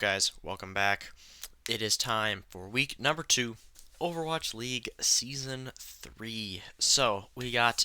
Guys, welcome back. It is time for week number 2, Overwatch League Season 3. So, we got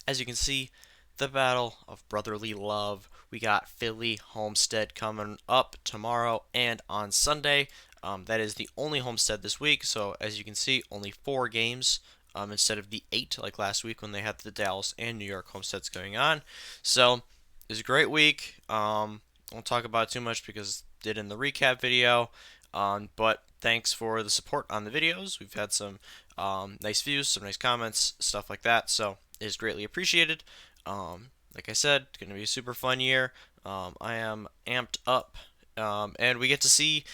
as you can see, the Battle of Brotherly Love. We got Philly Homestead coming up tomorrow and on Sunday. That is the only Homestead this week, so as you can see, only 4 games instead of the 8 like last week when they had the Dallas and New York Homesteads going on. So, it's a great week. Won't talk about it too much because did in the recap video. But thanks for the support on the videos. We've had some nice views, some nice comments, stuff like that. So it is greatly appreciated. Like I said, it's going to be a super fun year. I am amped up, and we get to see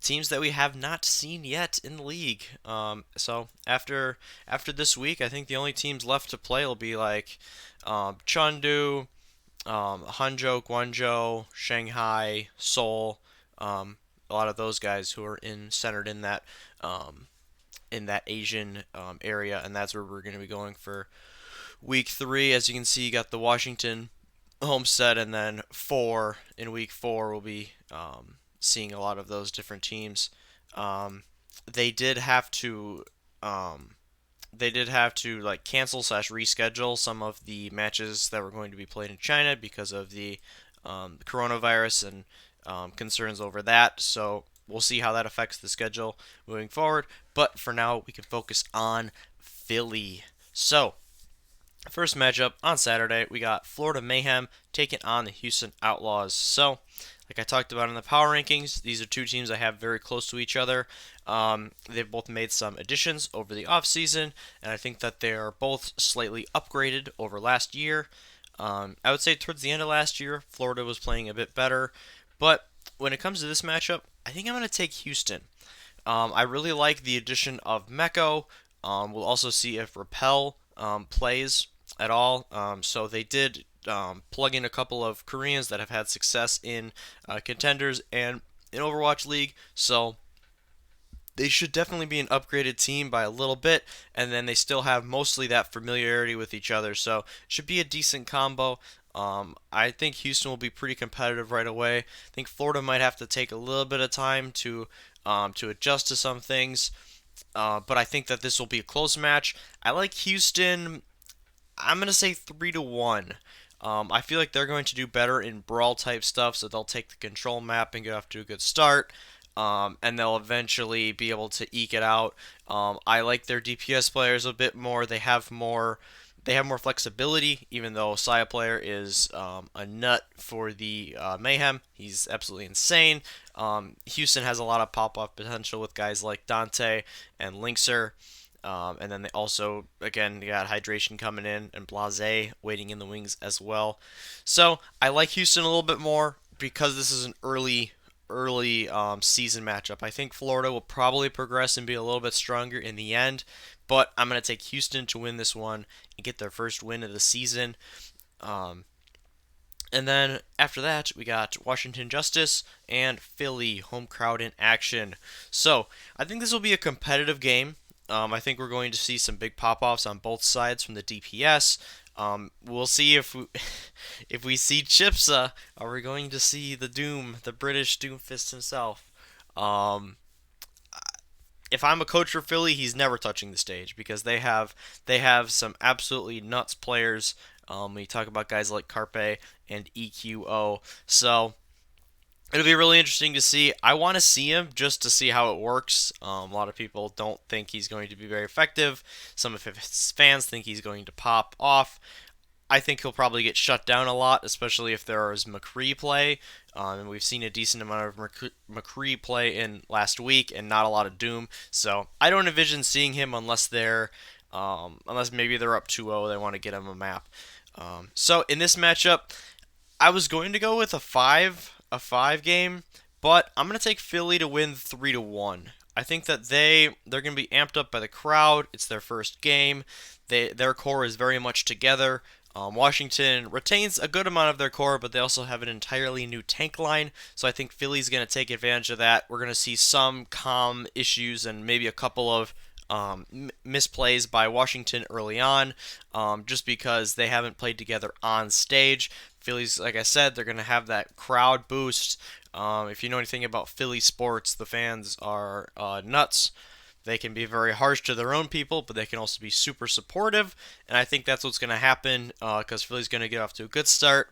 teams that we have not seen yet in the league. So after this week, I think the only teams left to play will be like Chengdu, Hangzhou, Guangzhou, Shanghai, Seoul, a lot of those guys who are centered in that Asian area, and that's where we're going to be going for week 3. As you can see, you got the Washington Homestead, and then in week 4 we'll be seeing a lot of those different teams. They did have to like cancel slash reschedule some of the matches that were going to be played in China because of the coronavirus and concerns over that. So we'll see how that affects the schedule moving forward. But for now, we can focus on Philly. So first matchup on Saturday, we got Florida Mayhem taking on the Houston Outlaws. So, like I talked about in the power rankings, these are two teams I have very close to each other. They've both made some additions over the offseason, and I think that they are both slightly upgraded over last year. I would say towards the end of last year, Florida was playing a bit better. But when it comes to this matchup, I think I'm going to take Houston. I really like the addition of Meko. We'll also see if Repel plays at all. So they did plug in a couple of Koreans that have had success in contenders and in Overwatch League. So they should definitely be an upgraded team by a little bit, and then they still have mostly that familiarity with each other. So it should be a decent combo. I think Houston will be pretty competitive right away. I think Florida might have to take a little bit of time to adjust to some things. But I think that this will be a close match. I like Houston. I'm gonna say 3-1. I feel like they're going to do better in brawl type stuff, so they'll take the control map and get off to a good start. And they'll eventually be able to eke it out. I like their DPS players a bit more. They have more flexibility, even though Saya player is a nut for the Mayhem. He's absolutely insane. Houston has a lot of pop-off potential with guys like Dante and Linkser. And then they also, again, you got Hydration coming in and Blase waiting in the wings as well. So I like Houston a little bit more because this is an early season matchup. I think Florida will probably progress and be a little bit stronger in the end, but I'm going to take Houston to win this one and get their first win of the season. And then after that, we got Washington Justice and Philly home crowd in action. So I think this will be a competitive game. I think we're going to see some big pop-offs on both sides from the DPS. We'll see if we see Chipsa. Are we going to see the British Doomfist himself? If I'm a coach for Philly, he's never touching the stage because they have some absolutely nuts players. When you talk about guys like Carpe and EQO, so it'll be really interesting to see. I want to see him just to see how it works. A lot of people don't think he's going to be very effective. Some of his fans think he's going to pop off. I think he'll probably get shut down a lot, especially if there is McCree play. And we've seen a decent amount of McCree play in last week, and not a lot of Doom. So I don't envision seeing him unless maybe they're up 2-0, they want to get him a map. So in this matchup, I was going to go with a 5 game, but I'm going to take Philly to win 3-1. I think that they're going to be amped up by the crowd. It's their first game. Their core is very much together. Washington retains a good amount of their core, but they also have an entirely new tank line, so I think Philly's going to take advantage of that. We're going to see some comm issues and maybe a couple of misplays by Washington early on, just because they haven't played together on stage. Phillies, like I said, they're going to have that crowd boost. If you know anything about Philly sports, the fans are nuts. They can be very harsh to their own people, but they can also be super supportive. And I think that's what's going to happen because Philly's going to get off to a good start.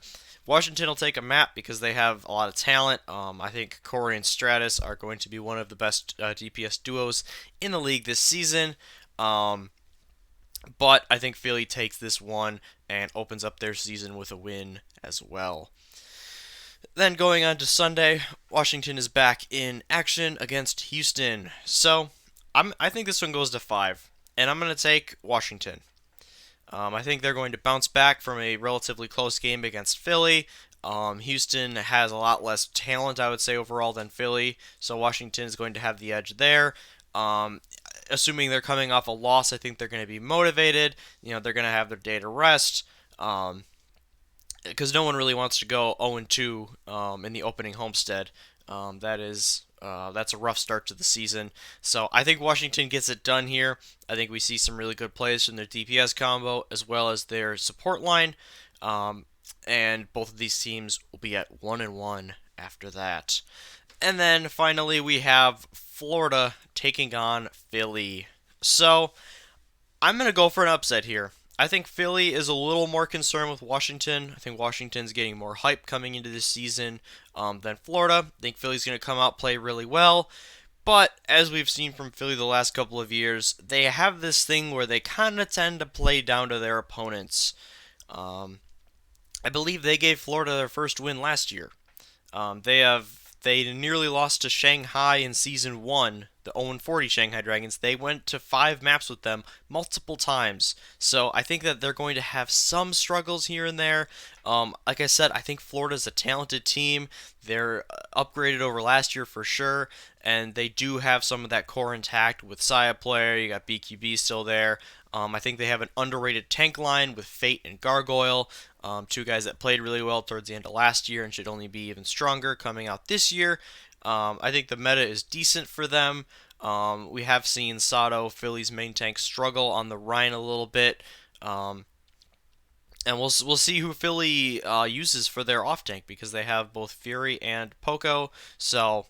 Washington will take a map because they have a lot of talent. I think Corey and Stratus are going to be one of the best DPS duos in the league this season. But I think Philly takes this one and opens up their season with a win as well. Then going on to Sunday, Washington is back in action against Houston. So I think this one goes to 5, and I'm going to take Washington. I think they're going to bounce back from a relatively close game against Philly. Houston has a lot less talent, I would say, overall than Philly, so Washington is going to have the edge there. Assuming they're coming off a loss, I think they're going to be motivated. They're going to have their day to rest. Because no one really wants to go 0-2 in the opening homestand. That's a rough start to the season. So I think Washington gets it done here. I think we see some really good plays from their DPS combo as well as their support line. And both of these teams will be at 1-1 after that. And then finally we have Florida taking on Philly. So I'm going to go for an upset here. I think Philly is a little more concerned with Washington. I think Washington's getting more hype coming into this season than Florida. I think Philly's going to come out, play really well. But as we've seen from Philly the last couple of years, they have this thing where they kind of tend to play down to their opponents. I believe they gave Florida their first win last year. They nearly lost to Shanghai in Season 1, the 0-40 Shanghai Dragons. They went to 5 maps with them multiple times. So I think that they're going to have some struggles here and there. Like I said, I think Florida's a talented team. They're upgraded over last year for sure. And they do have some of that core intact with Saya player. You got BQB still there. I think they have an underrated tank line with Fate and Gargoyle. 2 guys that played really well towards the end of last year and should only be even stronger coming out this year. I think the meta is decent for them. We have seen Sato, Philly's main tank, struggle on the Rhine a little bit. And we'll see who Philly uses for their off tank because they have both Fury and Poco. So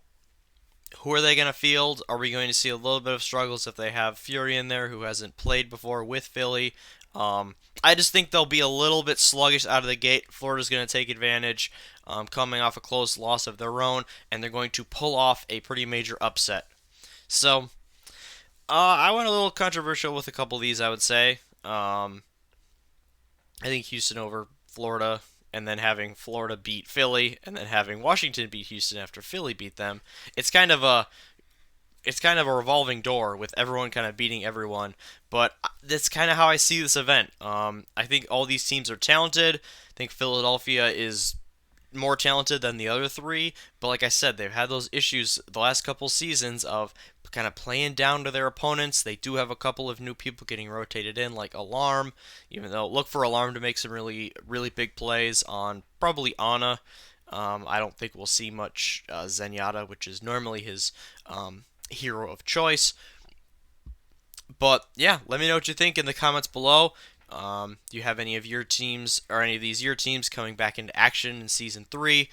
who are they going to field? Are we going to see a little bit of struggles if they have Fury in there who hasn't played before with Philly? I just think they'll be a little bit sluggish out of the gate. Florida's going to take advantage, coming off a close loss of their own, and they're going to pull off a pretty major upset. So, I went a little controversial with a couple of these, I would say. I think Houston over Florida, and then having Florida beat Philly, and then having Washington beat Houston after Philly beat them. It's kind of a revolving door with everyone kind of beating everyone, but that's kind of how I see this event. I think all these teams are talented. I think Philadelphia is more talented than the other 3, but like I said, they've had those issues the last couple seasons of kind of playing down to their opponents. They do have a couple of new people getting rotated in, like Alarm, even though look for Alarm to make some really, really big plays on probably Ana. I don't think we'll see much Zenyatta, which is normally his hero of choice. But yeah, let me know what you think in the comments below. Do you have any of your teams or any of these your teams coming back into action in Season 3?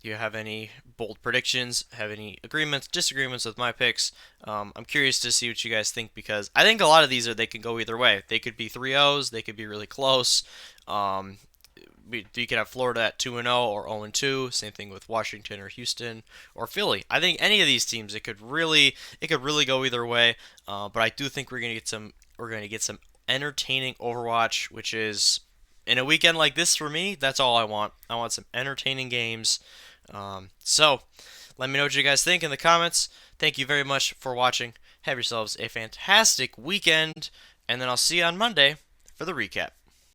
Do you have any bold predictions? Have any agreements, disagreements with my picks? I'm curious to see what you guys think because I think a lot of these they can go either way. They could be 3-0s, they could be really close. You could have Florida at 2-0 or 0-2. Same thing with Washington or Houston or Philly. I think any of these teams it could really go either way. But I do think we're going to get some entertaining Overwatch, which is in a weekend like this for me. That's all I want. I want some entertaining games. So let me know what you guys think in the comments. Thank you very much for watching. Have yourselves a fantastic weekend, and then I'll see you on Monday for the recap.